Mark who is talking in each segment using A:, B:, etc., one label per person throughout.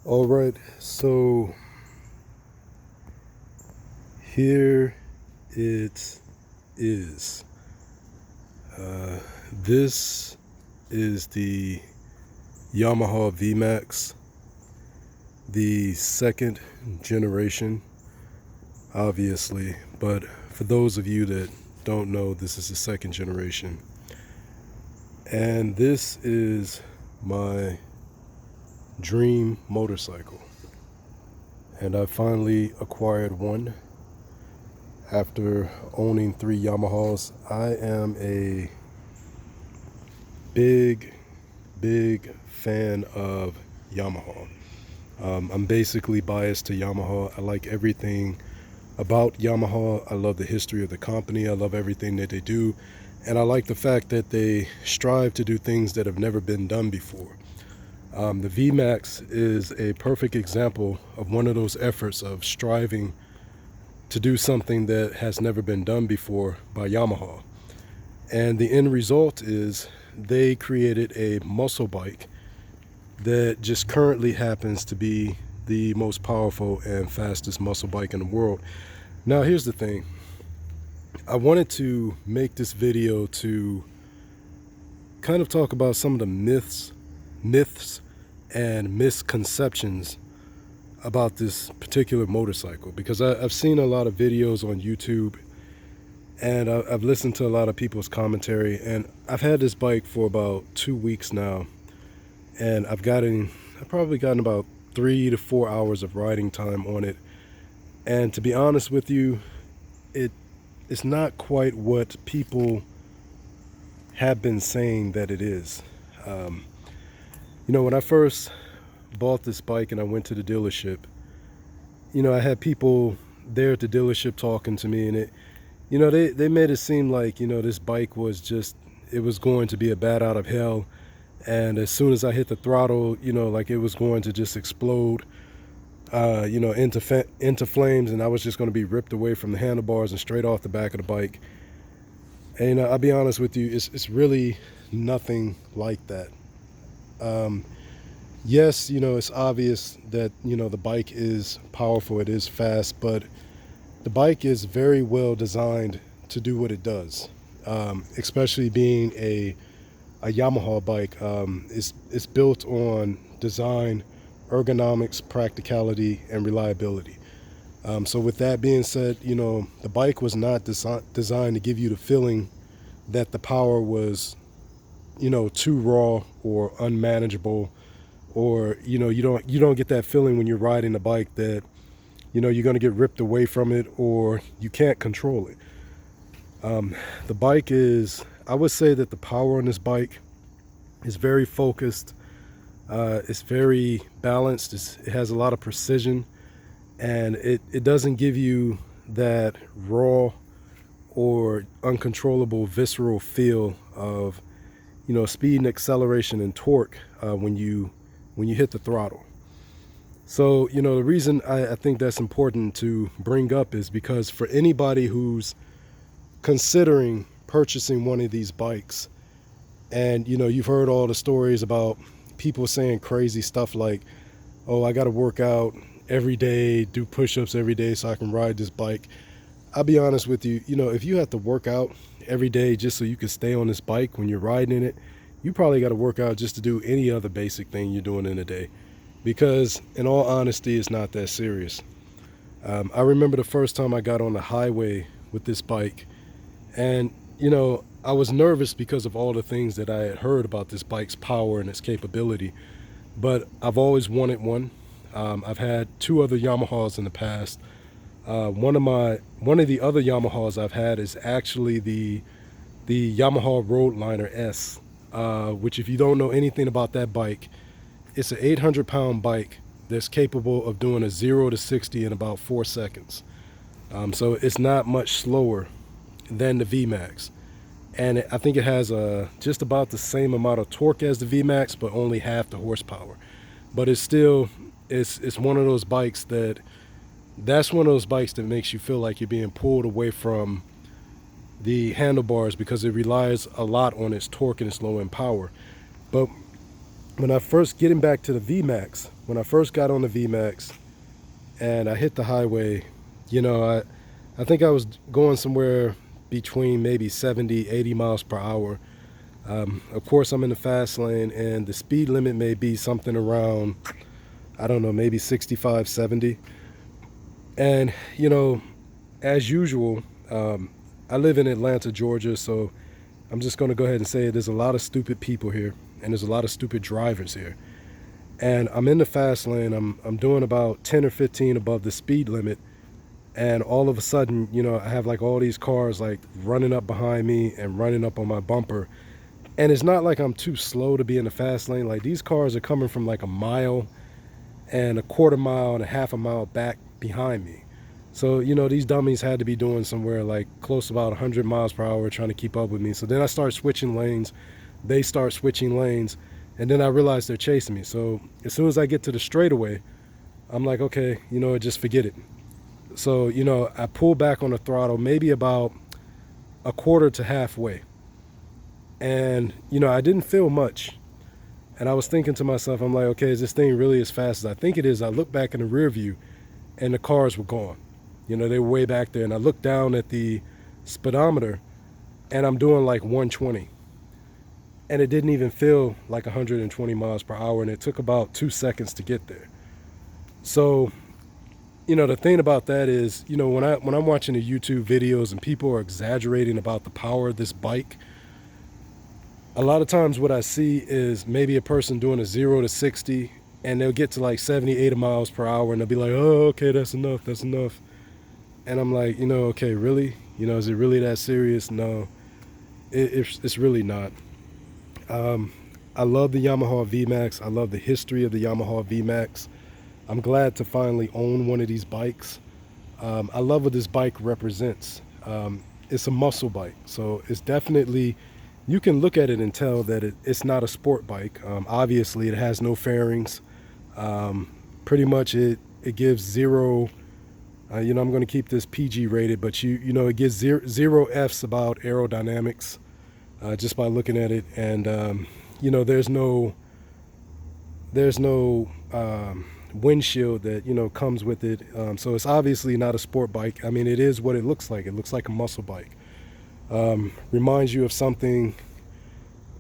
A: All right, so here it is. This is the Yamaha Vmax, the second generation, obviously, but for those of you that don't know, this is the second generation. And this is my dream motorcycle. And I finally acquired one after owning 3 Yamahas. I am a big fan of Yamaha. I'm basically biased to Yamaha. I like everything about Yamaha. I love the history of the company. I love everything that they do. And I like the fact that they strive to do things that have never been done before. The Vmax is a perfect example of one of those efforts of striving to do something that has never been done before by Yamaha. And the end result is they created a muscle bike that just currently happens to be the most powerful and fastest muscle bike in the world. Now, here's the thing. I wanted to make this video to kind of talk about some of the myths and misconceptions about this particular motorcycle, because I've seen a lot of videos on YouTube and I've listened to a lot of people's commentary, and I've had this bike for about 2 weeks now, and I've probably gotten about 3 to 4 hours of riding time on it. And to be honest with you, it's not quite what people have been saying that it is. When I first bought this bike and I went to the dealership, I had people there at the dealership talking to me, and they made it seem like, this bike was it was going to be a bat out of hell. And as soon as I hit the throttle, like it was going to just explode, into flames, and I was just going to be ripped away from the handlebars and straight off the back of the bike. And I'll be honest with you, it's really nothing like that. Yes, it's obvious that, the bike is powerful, it is fast, but the bike is very well designed to do what it does, especially being a Yamaha bike. It's built on design, ergonomics, practicality, and reliability. So with that being said, the bike was not designed to give you the feeling that the power was, too raw or unmanageable, or you don't get that feeling when you're riding a bike that you're going to get ripped away from it or you can't control it. The bike I would say that the power on this bike is very focused. It's very balanced. It has a lot of precision, and it doesn't give you that raw or uncontrollable visceral feel of speed and acceleration and torque when you hit the throttle. So the reason I think that's important to bring up is because for anybody who's considering purchasing one of these bikes, and you've heard all the stories about people saying crazy stuff like, oh, I got to work out every day, do push-ups every day so I can ride this bike. I'll be honest with you, if you have to work out every day just so you can stay on this bike when you're riding in it, you probably got to work out just to do any other basic thing you're doing in a day, because in all honesty, it's not that serious. I remember the first time I got on the highway with this bike, and I was nervous because of all the things that I had heard about this bike's power and its capability, but I've always wanted one. I've had 2 other Yamahas in the past. One of the other Yamahas I've had is actually the Yamaha Roadliner S, which, if you don't know anything about that bike, it's an 800-pound bike that's capable of doing a 0 to 60 in about 4 seconds. So it's not much slower than the Vmax. And I think it has just about the same amount of torque as the Vmax, but only half the horsepower. But it's still, it's one of those bikes that's one of those bikes that makes you feel like you're being pulled away from the handlebars, because it relies a lot on its torque and its low end power. But when I first getting back to the VMAX, when I first got on the VMAX and I hit the highway, you know, I think I was going somewhere between maybe 70, 80 miles per hour. Of course, I'm in the fast lane, and the speed limit may be something around, I don't know, maybe 65, 70. And, you know, as usual, I live in Atlanta, Georgia, so I'm just going to go ahead and say there's a lot of stupid people here, and there's a lot of stupid drivers here. And I'm in the fast lane. I'm doing about 10 or 15 above the speed limit, and all of a sudden, you know, I have like all these cars like running up behind me and running up on my bumper. And it's not like I'm too slow to be in the fast lane. Like, these cars are coming from like a mile and a quarter mile and a half a mile back behind me. So, you know, these dummies had to be doing somewhere like close to about 100 miles per hour trying to keep up with me. So then I start switching lanes. They start switching lanes. And then I realize they're chasing me. So as soon as I get to the straightaway, I'm like, okay, you know, just forget it. So, you know, I pull back on the throttle maybe about a quarter to halfway. And, you know, I didn't feel much. And I was thinking to myself, I'm like, okay, is this thing really as fast as I think it is? I look back in the rear view and the cars were gone. You know, they were way back there. And I looked down at the speedometer and I'm doing like 120. And it didn't even feel like 120 miles per hour. And it took about 2 seconds to get there. So, you know, the thing about that is, you know, when I'm watching the YouTube videos and people are exaggerating about the power of this bike, a lot of times what I see is maybe a person doing a 0 to 60 and they'll get to like 70, 80 miles per hour and they'll be like, oh, okay, that's enough, that's enough. And I'm like, you know, okay, really? You know, is it really that serious? No, it's really not. I love the Yamaha Vmax. I love the history of the Yamaha Vmax. I'm glad to finally own one of these bikes. I love what this bike represents. It's a muscle bike, so it's definitely, you can look at it and tell that it's not a sport bike. Obviously, it has no fairings. Pretty much it gives zero, you know, I'm going to keep this PG rated, but you know, it gives zero F's about aerodynamics just by looking at it. And, you know, there's no windshield that, you know, comes with it. So it's obviously not a sport bike. I mean, it is what it looks like. It looks like a muscle bike. Reminds you of something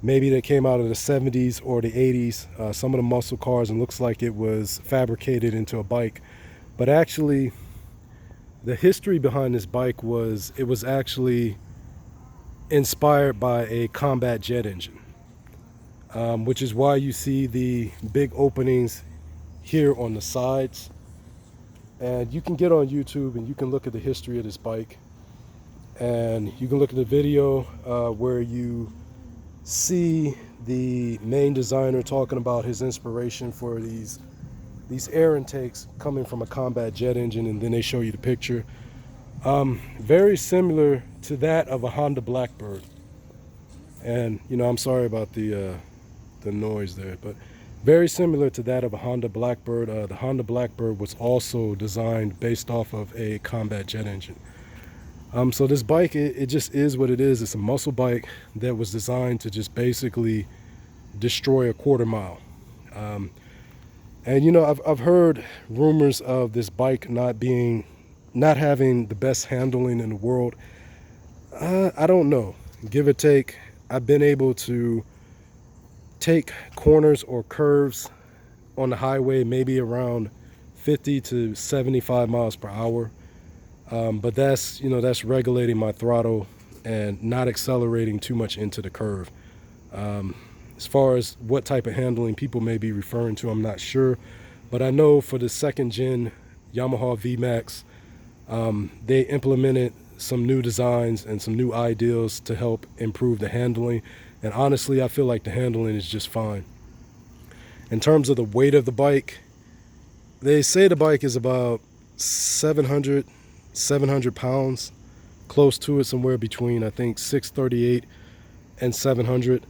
A: maybe that came out of the 70s or the 80s, some of the muscle cars, and looks like it was fabricated into a bike. But actually, the history behind this bike was, it was actually inspired by a combat jet engine, which is why you see the big openings here on the sides. And you can get on YouTube and you can look at the history of this bike, and you can look at the video where you see the main designer talking about his inspiration for these air intakes coming from a combat jet engine, and then they show you the picture. Very similar to that of a Honda Blackbird. And, you know, I'm sorry about the noise there, but very similar to that of a Honda Blackbird. The Honda Blackbird was also designed based off of a combat jet engine. So this bike, it just is what it is. It's a muscle bike that was designed to just basically destroy a quarter mile. And, you know, I've heard rumors of this bike not having the best handling in the world. I don't know. Give or take, I've been able to take corners or curves on the highway maybe around 50 to 75 miles per hour. But that's, you know, that's regulating my throttle and not accelerating too much into the curve. As far as what type of handling people may be referring to, I'm not sure. But I know for the second gen Yamaha Vmax, they implemented some new designs and some new ideals to help improve the handling. And honestly, I feel like the handling is just fine. In terms of the weight of the bike, they say the bike is about 700 pounds, close to it, somewhere between, I think, 638 and 700.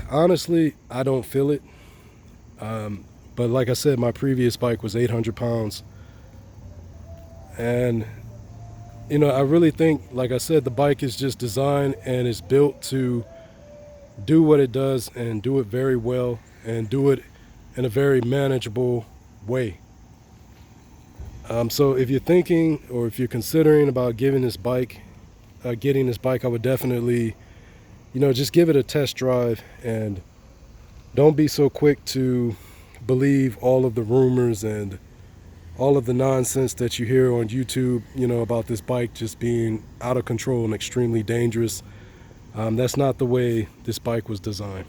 A: Honestly, I don't feel it. But like I said, my previous bike was 800 pounds. And, you know, I really think, like I said, the bike is just designed and is built to do what it does and do it very well and do it in a very manageable way. So if you're thinking or if you're considering about getting this bike, I would definitely, just give it a test drive and don't be so quick to believe all of the rumors and all of the nonsense that you hear on YouTube, about this bike just being out of control and extremely dangerous. That's not the way this bike was designed.